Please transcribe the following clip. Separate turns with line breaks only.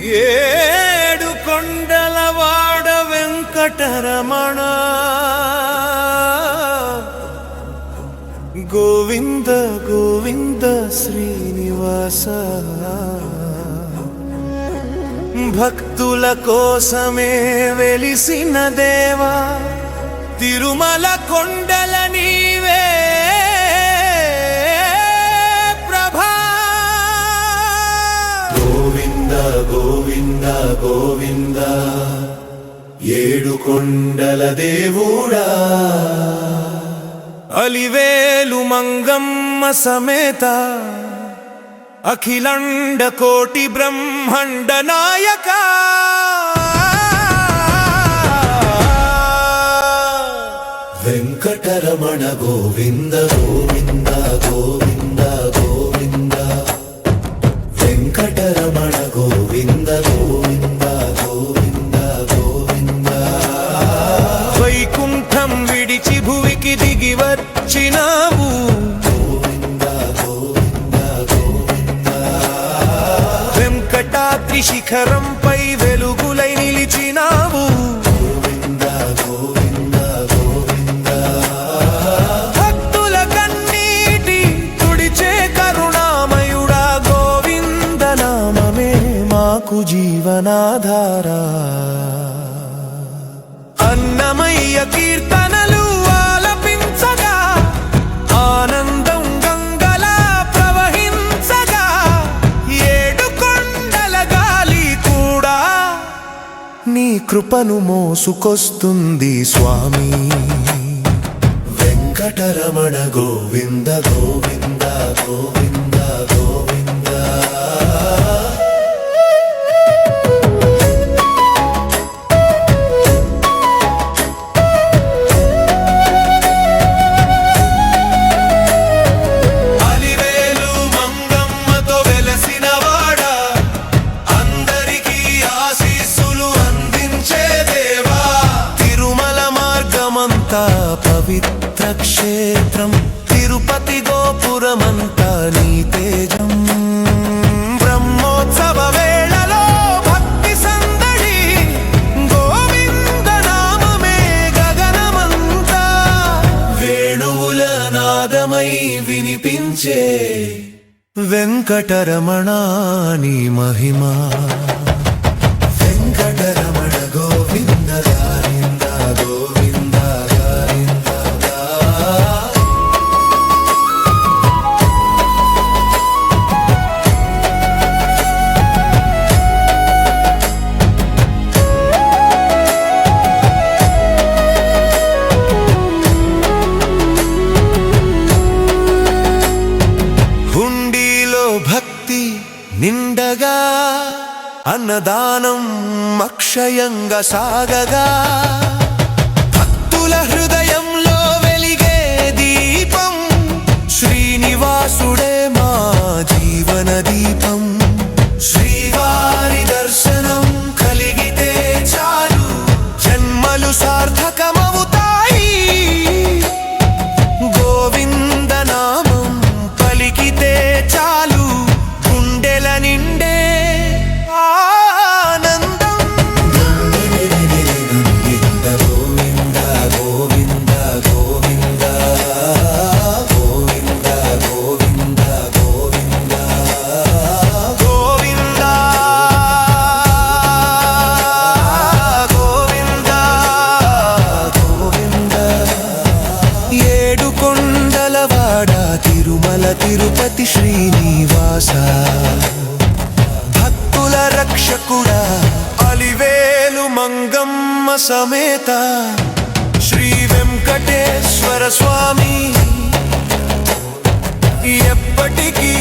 ఏడు కొండలవాడ వెంకటరమణ గోవింద గోవింద శ్రీనివాస భక్తుల కోసమే వెలిసిన దేవా తిరుమల కొండల నీవే ప్రభా గోవింద గోవింద గోవింద ఏడు కొండల దేవుడా అలివేలు మంగమ్మ సమేత అఖిలండ కోటి బ్రహ్మాండ నాయక వెంకటరమణ గోవింద గోవింద గోవింద గోవింద వెంకటరమణ గోవింద గోవింద గోవింద గోవింద వైకుంఠం విడిచి భువికి దిగి వచ్చినావు వెంకటాద్రి శిఖరంపై వెలుగులై నిలిచినావు గోవింద గోవింద గోవింద భక్తుల కన్నీటి తుడిచే కరుణామయుడా గోవింద నామమే మాకు జీవనాధార అన్నమయ్య కీర్తనలు ఆలపించగా ఆనందం గంగలా ప్రవహించగా ఏడు కొండల గాలి కూడా నీ కృపను మోసుకొస్తుంది స్వామి వెంకటరమణ గోవింద గోవింద గోవింద గోవింద పవిత్ర క్షేత్రం తిరుపతి గోపురమంతా నీ తేజం బ్రహ్మోత్సవ వేళలో భక్తి సందడి గోవింద నామమే గగనమంతా వేణువుల నాదమై వినిపించే వెంకటరమణ నీ మహిమా వెంకటరమణ గోవింద గారింద గోవింద భక్తి నిండగా అన్నదానం అక్షయంగా సాగగా భక్తుల హృదయంలో వెలిగే దీపం శ్రీనివాసుడే మా జీవన దీపం శ్రీవారి దర్శనం కలిగితే చాలు జన్మలు సార్థకమవుతాయి గోవింద నామం పలికితే చాలు నిండే ఆనందం గోవింద గోవింద గోవింద గోవింద గోవింద గోవింద గోవింద గోవింద గోవింద గోవింద ఏడు కొండలవాడ తిరుమల తిరుపతి శ్రీనివాస రక్షకుడా అలివేలు మంగమ్మ సమేత శ్రీ వెంకటేశ్వర స్వామి ఎప్పటికీ